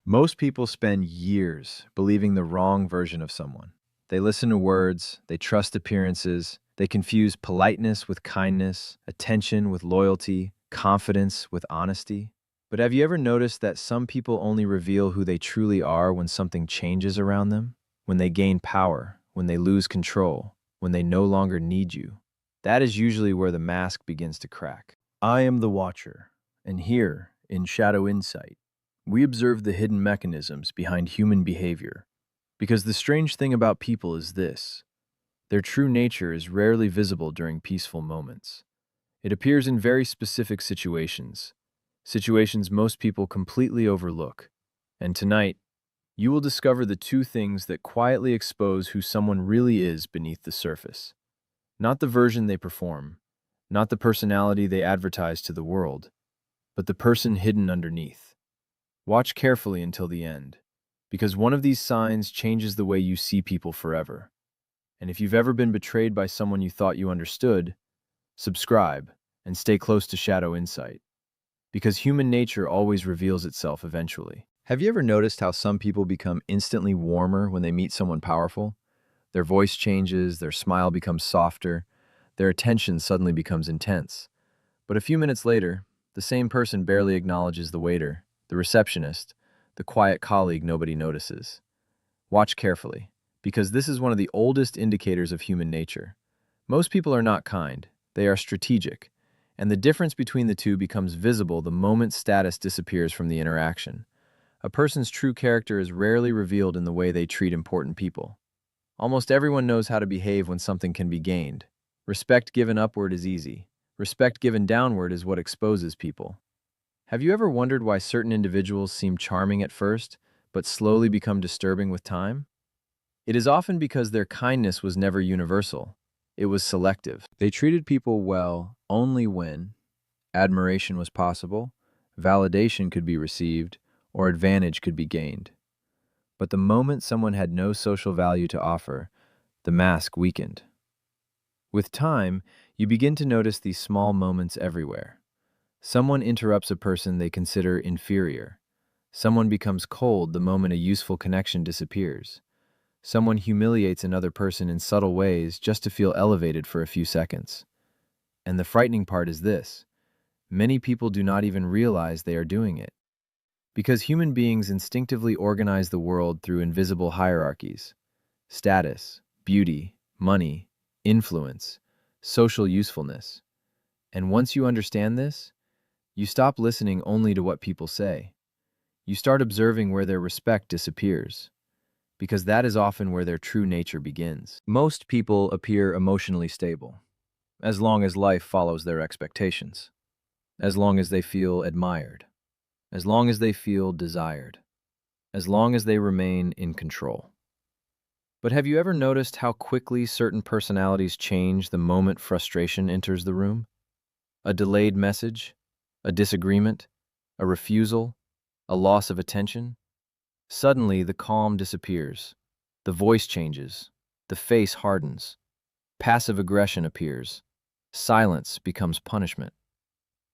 Most people spend years believing the wrong version of someone. They listen to words, they trust appearances, they confuse politeness with kindness, attention with loyalty, confidence with honesty. But have you ever noticed that some people only reveal who they truly are when something changes around them? When they gain power, when they lose control, when they no longer need you? That is usually where the mask begins to crack. I am the Watcher, and here, in Shadow Insight, we observe the hidden mechanisms behind human behavior. Because the strange thing about people is this: their true nature is rarely visible during peaceful moments. It appears in very specific situations, situations most people completely overlook. And tonight, you will discover the two things that quietly expose who someone really is beneath the surface. Not the version they perform, not the personality they advertise to the world, but the person hidden underneath. Watch carefully until the end, because one of these signs changes the way you see people forever. And if you've ever been betrayed by someone you thought you understood, subscribe and stay close to Shadow Insight, because human nature always reveals itself eventually. Have you ever noticed how some people become instantly warmer when they meet someone powerful? Their voice changes, their smile becomes softer, their attention suddenly becomes intense. But a few minutes later, the same person barely acknowledges the waiter, the receptionist, the quiet colleague nobody notices. Watch carefully, because this is one of the oldest indicators of human nature. Most people are not kind, they are strategic, and the difference between the two becomes visible the moment status disappears from the interaction. A person's true character is rarely revealed in the way they treat important people. Almost everyone knows how to behave when something can be gained. Respect given upward is easy. Respect given downward is what exposes people. Have you ever wondered why certain individuals seem charming at first, but slowly become disturbing with time? It is often because their kindness was never universal. It was selective. They treated people well only when admiration was possible, validation could be received, or advantage could be gained. But the moment someone had no social value to offer, the mask weakened. With time, you begin to notice these small moments everywhere. Someone interrupts a person they consider inferior. Someone becomes cold the moment a useful connection disappears. Someone humiliates another person in subtle ways just to feel elevated for a few seconds. And the frightening part is this: many people do not even realize they are doing it. Because human beings instinctively organize the world through invisible hierarchies: status, beauty, money, influence, social usefulness. And once you understand this, you stop listening only to what people say. You start observing where their respect disappears, because that is often where their true nature begins. Most people appear emotionally stable, as long as life follows their expectations, as long as they feel admired, as long as they feel desired, as long as they remain in control. But have you ever noticed how quickly certain personalities change the moment frustration enters the room? A delayed message, a disagreement, a refusal, a loss of attention? Suddenly, the calm disappears. The voice changes. The face hardens. Passive aggression appears. Silence becomes punishment.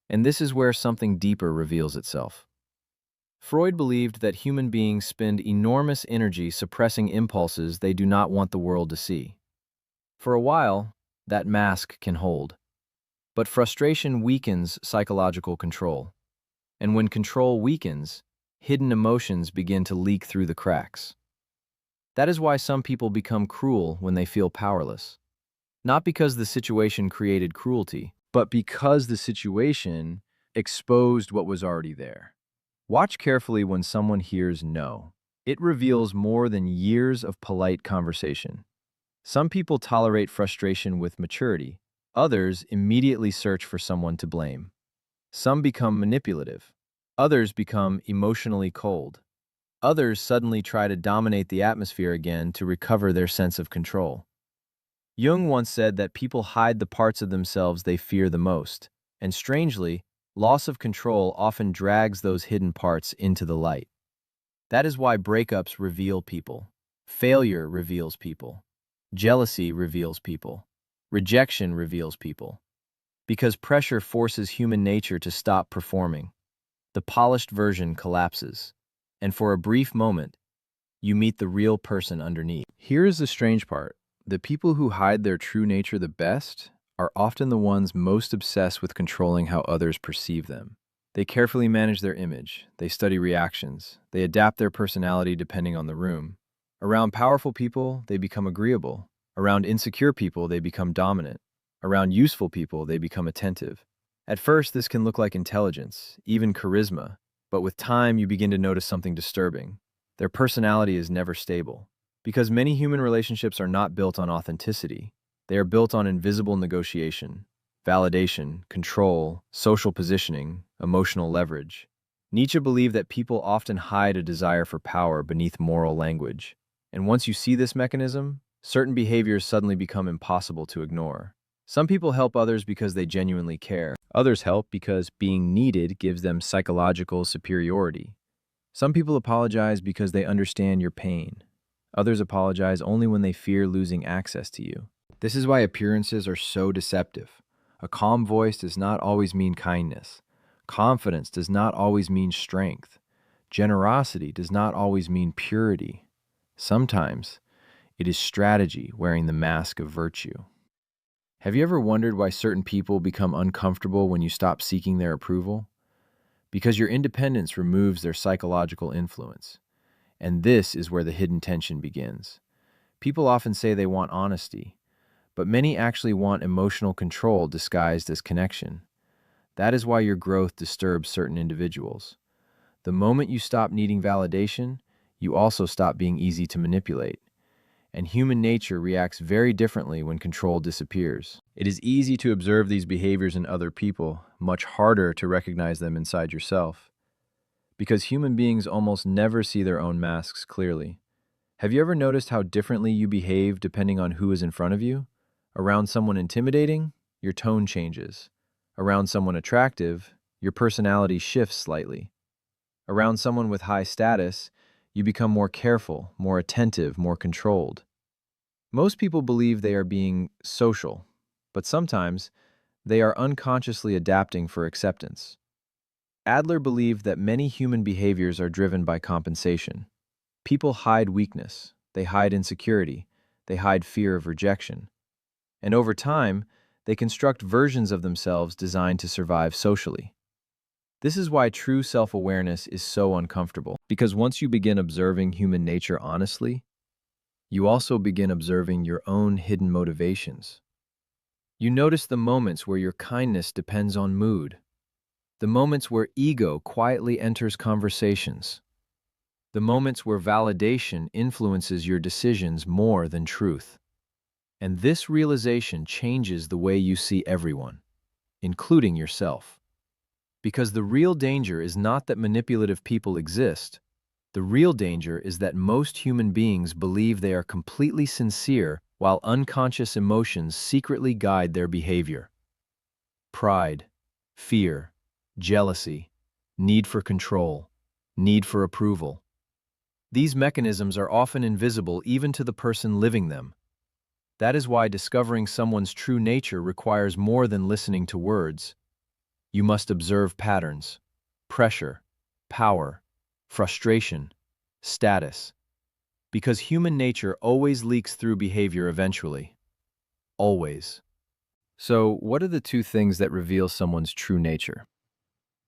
And this is where something deeper reveals itself. Freud believed that human beings spend enormous energy suppressing impulses they do not want the world to see. For a while, that mask can hold. But frustration weakens psychological control. And when control weakens, hidden emotions begin to leak through the cracks. That is why some people become cruel when they feel powerless. Not because the situation created cruelty, but because the situation exposed what was already there. Watch carefully when someone hears no. It reveals more than years of polite conversation. Some people tolerate frustration with maturity. Others immediately search for someone to blame. Some become manipulative. Others become emotionally cold. Others suddenly try to dominate the atmosphere again to recover their sense of control. Jung once said that people hide the parts of themselves they fear the most, and strangely, loss of control often drags those hidden parts into the light. That is why breakups reveal people. Failure reveals people. Jealousy reveals people. Rejection reveals people. Because pressure forces human nature to stop performing. The polished version collapses. And for a brief moment, you meet the real person underneath. Here's the strange part. The people who hide their true nature the best are often the ones most obsessed with controlling how others perceive them. They carefully manage their image, they study reactions, they adapt their personality depending on the room. Around powerful people, they become agreeable. Around insecure people, they become dominant. Around useful people, they become attentive. At first, this can look like intelligence, even charisma, but with time, you begin to notice something disturbing. Their personality is never stable. Because many human relationships are not built on authenticity. They are built on invisible negotiation, validation, control, social positioning, emotional leverage. Nietzsche believed that people often hide a desire for power beneath moral language. And once you see this mechanism, certain behaviors suddenly become impossible to ignore. Some people help others because they genuinely care. Others help because being needed gives them psychological superiority. Some people apologize because they understand your pain. Others apologize only when they fear losing access to you. This is why appearances are so deceptive. A calm voice does not always mean kindness. Confidence does not always mean strength. Generosity does not always mean purity. Sometimes it is strategy wearing the mask of virtue. Have you ever wondered why certain people become uncomfortable when you stop seeking their approval? Because your independence removes their psychological influence. And this is where the hidden tension begins. People often say they want honesty, but many actually want emotional control disguised as connection. That is why your growth disturbs certain individuals. The moment you stop needing validation, you also stop being easy to manipulate. And human nature reacts very differently when control disappears. It is easy to observe these behaviors in other people, much harder to recognize them inside yourself. Because human beings almost never see their own masks clearly. Have you ever noticed how differently you behave depending on who is in front of you? Around someone intimidating, your tone changes. Around someone attractive, your personality shifts slightly. Around someone with high status, you become more careful, more attentive, more controlled. Most people believe they are being social, but sometimes they are unconsciously adapting for acceptance. Adler believed that many human behaviors are driven by compensation. People hide weakness, they hide insecurity, they hide fear of rejection. And over time, they construct versions of themselves designed to survive socially. This is why true self-awareness is so uncomfortable. Because once you begin observing human nature honestly, you also begin observing your own hidden motivations. You notice the moments where your kindness depends on mood, the moments where ego quietly enters conversations, the moments where validation influences your decisions more than truth. And this realization changes the way you see everyone, including yourself. Because the real danger is not that manipulative people exist. The real danger is that most human beings believe they are completely sincere while unconscious emotions secretly guide their behavior. Pride, fear, jealousy, need for control, need for approval. These mechanisms are often invisible even to the person living them. That is why discovering someone's true nature requires more than listening to words. You must observe patterns, pressure, power, frustration, status. Because human nature always leaks through behavior eventually. Always. So, what are the two things that reveal someone's true nature?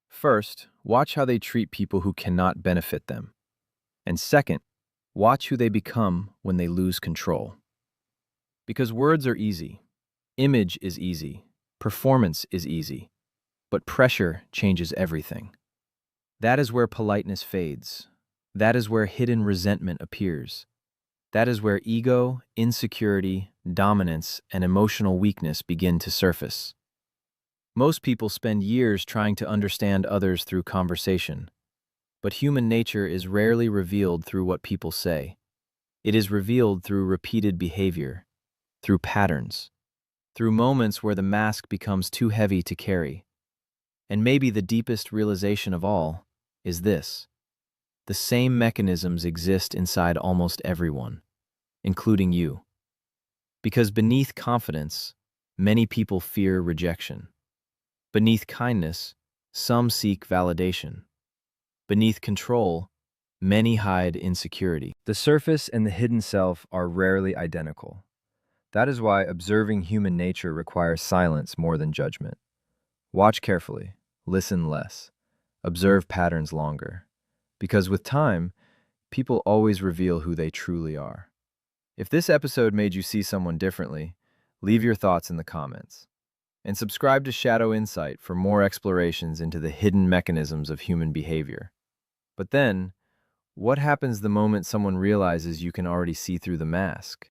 First, watch how they treat people who cannot benefit them. And second, watch who they become when they lose control. Because words are easy, image is easy, performance is easy, but pressure changes everything. That is where politeness fades. That is where hidden resentment appears. That is where ego, insecurity, dominance, and emotional weakness begin to surface. Most people spend years trying to understand others through conversation, but human nature is rarely revealed through what people say. It is revealed through repeated behavior, through patterns, through moments where the mask becomes too heavy to carry. And maybe the deepest realization of all is this: the same mechanisms exist inside almost everyone, including you. Because beneath confidence, many people fear rejection. Beneath kindness, some seek validation. Beneath control, Many hide insecurity. The surface and the hidden self are rarely identical. That is why observing human nature requires silence more than judgment. Watch carefully, listen less, observe patterns longer. Because with time, people always reveal who they truly are. If this episode made you see someone differently, leave your thoughts in the comments. And subscribe to Shadow Insight for more explorations into the hidden mechanisms of human behavior. But then, what happens the moment someone realizes you can already see through the mask?